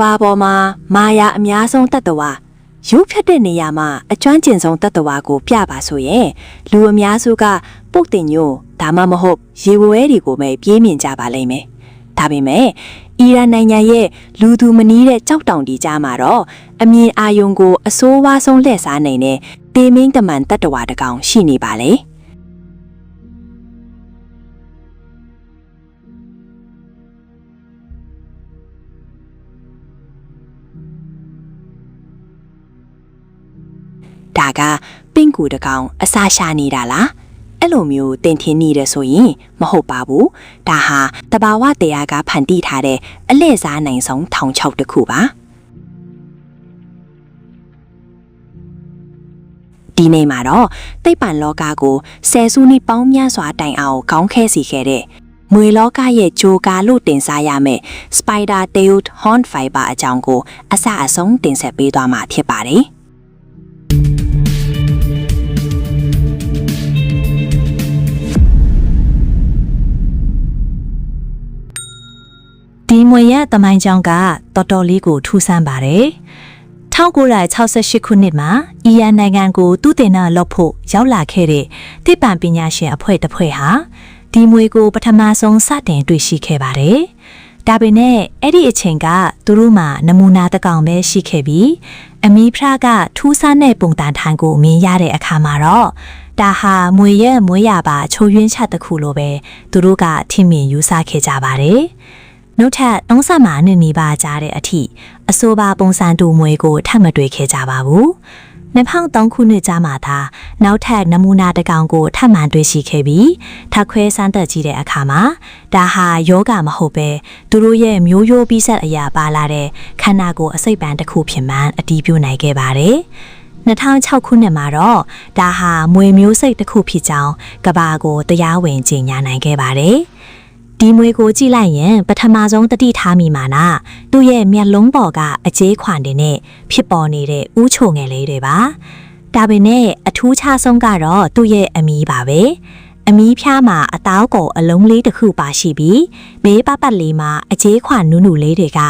ဘာပေါ်မှာမာယာအများဆုံးတတ္တဝါရုပ်ဖြတ်တဲ့နေရာမှာအကျွမ်းကျင်ဆုံးတတ္တဝါကိုပြပါဆိုရင်လူအများစုကပုတ်တင်ညို့ဒါမှမဟုတ်ရေဝဲတွေကိုပဲပြေးမြင်ကြပါလိမ့်မယ်။ဒါပေမဲ့အီရန်နိုင်ငံရဲ့လူသူမနီးတဲ့ကြောက်တောင်တီကြားမှာတော့အမြင်အာရုံကိုအဆိုးဝါးဆုံးလှည့်စားနိုင်တဲ့တေမင်းတမန်တတ္တဝါတစ်ကောင်ရှိနေပါလေ။ဒါကပင့်ကူတကောင်အစာရှာနေတာလားအဲ့လိုမျိုးတင်ထင်းနေတယ်ဆိုရင်မဟုတ်ပါဘူးဒါဟာတဘာဝတရားကဖန်တီးထားတဲ့အလဲ့စားနိုင်ဆုံးထောင်ချောက်တစ်ခုပါဒီနေ့မှာတော့သိပ္ပံလောကကိုဆယ်စုနှစ်ပေါင်းများစွာတိုင်အောင်ခေါင်းခဲစီခဲ့တဲ့မွေလောကရဲ့ဂျိုကာလို့တင်စားရမယ် Spider-tailed horned viper အကြောင်းကိုအစအဆုံးတင်ဆက်ပေးသွားမှာဖြစ်ပါတယ်ဒီမွေရတမိုင်းကြောင်းကတော်တော်လေးကိုထူးဆန်းပါတယ်။1968ခုနှစ်မှာအီရန်နိုင်ငံကိုသူတင်နာလုပ်ဖို့ရောက်လာခဲ့တဲ့သိပ္ပံပညာရှင်အဖွဲ့တစ်ဖွဲ့ဟာဒီမွေကိုပထမဆုံးစတင်တွေ့ရှိခဲ့ပါတယ်။ဒါပေမဲ့အဲ့ဒီအချိန်ကသူတို့မှနမူနာတစ်ကောင်ပဲရှိခဲ့ပြီးအမီဖရာကထူးဆန်းတဲ့ပုံတန်ထိုင်ကိုမြင်ရတဲ့အခါမှာတော့ဒါဟာမွေရဲ့မွေရပါချိုးယွင်းချက်တစ်ခုလိုပဲသူတို့ကထင်မြင်ယူဆခဲ့ကြပါတယ်။နောက်ထပ်30မှာနှစ်နီးပါးကြာတဲ့အထိအဆိုပါပုံစံတူမွေကိုထပ်မတွေ့ခဲ့ကြပါဘူး။2003ခုနှစ်ကြာမှသာနောက်ထပ်နမူနာတစ်ကောင်ကိုထပ်မံတွေ့ရှိခဲ့ပြီးထပ်ခွဲစမ်းသပ်ကြည့်တဲ့အခါမှာဒါဟာယောဂမဟုတ်ပဲသူတို့ရဲ့မျိုးရိုးပြီးဆက်အရာပါလာတဲ့ခန္ဓာကိုယ်အစိတ်ပန်တစ်ခုဖြစ်မှန်းအတည်ပြုနိုင်ခဲ့ပါတယ်။2006ခုနှစ်မှာတော့ဒါဟာမွေမျိုးစိတ်တစ်ခုဖြစ်ကြောင်းကမ္ဘာကိုတရားဝင်ကြေညာနိုင်ခဲ့ပါတယ်။ဒီမွေကိုကြည့်လိုက်ရင်ပထမဆုံးတတိထားမိမှာနာသူ့ရဲ့မျက်လုံးပေါ်ကအကျေးခွန်တွေနဲ့ဖြစ်ပေါ်နေတဲ့ဥချိုငယ်လေးတွေပါဒါပေမဲ့အထူးခြားဆုံးကတော့သူ့ရဲ့အမီးပါပဲအမီးဖျားမှာအသားကိုအလုံးလေးတစ်ခုပါရှိပြီးဘေးပပတ်လေးမှာအကျေးခွန်နုနုလေးတွေက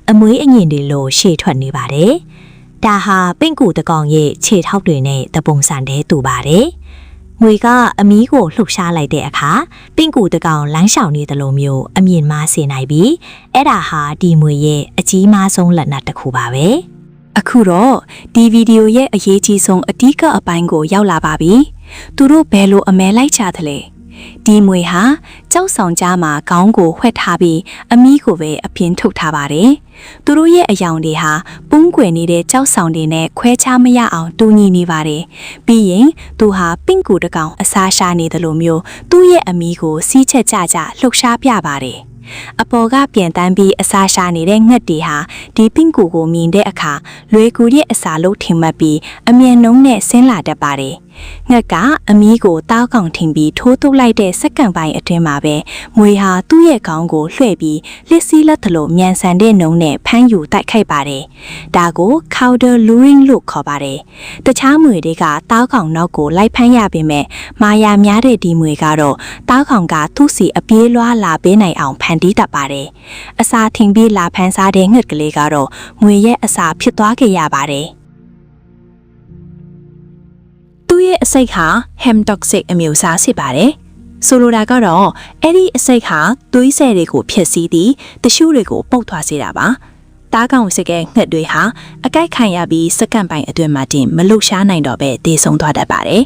အမွေးအငင်တွေလိုရှေ့ထွက်နေပါတယ်ဒါဟာပင့်ကူတကောင်ရဲ့ခြေထောက်တွေနဲ့တပုံစံတဲ့တူပါတယ်မွေကအမီးကိုလှုပ်ရှားလိုက်တဲ့အခါပင့်ကူတကောင်လမ်းလျှောက်နေသလိုမျိုးအမြင်မှားစေနိုင်ပြီးအဲ့ဒါဟာဒီမွေရဲ့အကြီးမားဆုံးလက်နက်တစ်ခုပါပဲအခုတော့ဒီဗီဒီယိုရဲ့အရေးကြီးဆုံးအဓိကအပိုင်းကိုရောက်လာပါပြီသူတို့ဘယ်လိုအမဲလိုက်ကြသလဲဒီမွေဟာကြောက်ဆောင်ကြားမှာခေါင်းကိုဝှက်ထားပြီးအမီးကိုပဲအပြင်ထုတ်ထားပါတယ်သူတို့ရဲ့အယောင်တွေဟာပုန်းကွယ်နေတဲ့ကြောက်ဆောင်တွေနဲ့ခွဲခြားမရအောင်တူညီနေပါတယ်ပြီးရင်သူဟာပင့်ကူတကောင်အစားရှာနေတယ်လို့မျိုးသူ့ရဲ့အမီးကိုစီးချက်ကြကြလှုပ်ရှားပြပါတယ်အပေါ်ကပြန်တန်းပြီးအစာရှာနေတဲ့ငှက်တွေဟာဒီပင့်ကူကိုမြင်တဲ့အခါလွယ်ကူရဲ့အစာလို့ထင်မှတ်ပြီးအမြန်နှုံးနဲ့ဆင်းလာတတ်ပါတယ်ငှက်ကအမီးကိုတောက်ကောင်ထင်ပြီးထိုးထုတ်လိုက်တဲ့စက္ကန့်ပိုင်းအတွင်းမှာပဲမွေဟာသူ့ရဲ့ခေါင်းကိုလွှဲ့ပြီးလက်စည်းလက်သလိုမြန်ဆန်တဲ့နှုံးနဲ့ဖမ်းယူတိုက်ခိုက်ပါတယ်ဒါကို counter luring လို့ခေါ်ပါတယ်တခြားမွေတွေကတောက်ကောင်နောက်ကိုလိုက်ဖမ်းရပေမဲ့မာယာများတဲ့ဒီမွေကတော့တောက်ကောင်ကသူ့စီအပြေးလွှားလာပေးနိုင်အောင်ဖန်တီးတတ်ပါတယ်အစာထင်ပြီးလာဖမ်းစားတဲ့ငှက်ကလေးကတော့မွေရဲ့အစာဖြစ်သွားခဲ့ရပါတယ်သူ့ရဲ့အစိတ်ဟာ hem toxic အမျိုးအစားဖြစ်ပါတယ်ဆိုလိုတာကတော့အဲ့ဒီအစိတ်ဟာသွေးဆဲတွေကိုဖျက်ဆီးပြီးတ िश ူးတွေကိုပုတ်သွားစေတာပါတားကောင်စကဲငှက်တွေဟာအကိုက်ခံရပြီးစက္ကန့်ပိုင်းအတွင်းမှာတင်မလှုပ်ရှားနိုင်တော့ပဲတည်ဆုံသွားတတ်ပါတယ်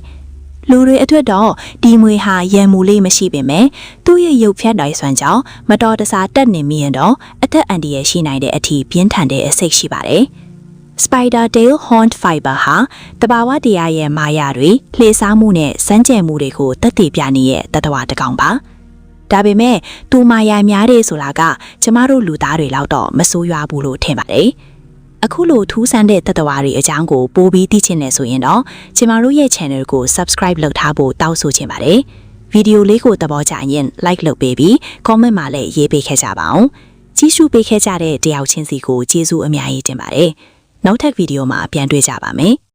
လူတွေအတွက်တော့ဒီမွေဟာရံမူလေးမရှိပေမဲ့သူ့ရဲ့ရုပ်ဖြတ်တိုင်းစွမ်းကြောင့်မတော်တဆတက်နေမိရင်တော့အသက်အန္တရာယ်ရှိနိုင်တဲ့အထိပြင်းထန်တဲ့အစိတ်ရှိပါတယ်Spider-tailed horned viper ဟာတဘာဝတရားရဲ့မာယာတွေလှေစားမှုနဲ့စမ်းကြယ်မှုတွေကိုသက်သေပြနေတဲ့တတဝါတစ်ကောင်ပါဒါပေမဲ့သူမာယာများတယ်ဆိုတာကကျမတို့လူသားတွေလောက်တော့မဆိုးရွားဘူးလို့ထင်ပါတယ်အခုလိုထူးဆန်းတဲ့တတဝါတွေအကြောင်းကိုပိုပြီးသိချင်နေဆိုရင်တော့ကျမတို့ရဲ့ channel ကို subscribe လုပ်ထားဖို့တောင်းဆိုချင်ပါတယ်ဗီဒီယိုလေးကိုသဘောကျရင် like လုပ်ပေးပြီး comment မှာလည်းရေးပေးခဲ့ကြပါအောင်ကြည့်ရှုပေးခဲ့ကြတဲ့တယောက်ချင်းစီကိုကျေးဇူးအများကြီးတင်ပါတယ်နောက်ထပ်ဗီဒီယိုမှာပြန်တွေ့ကြပါမယ်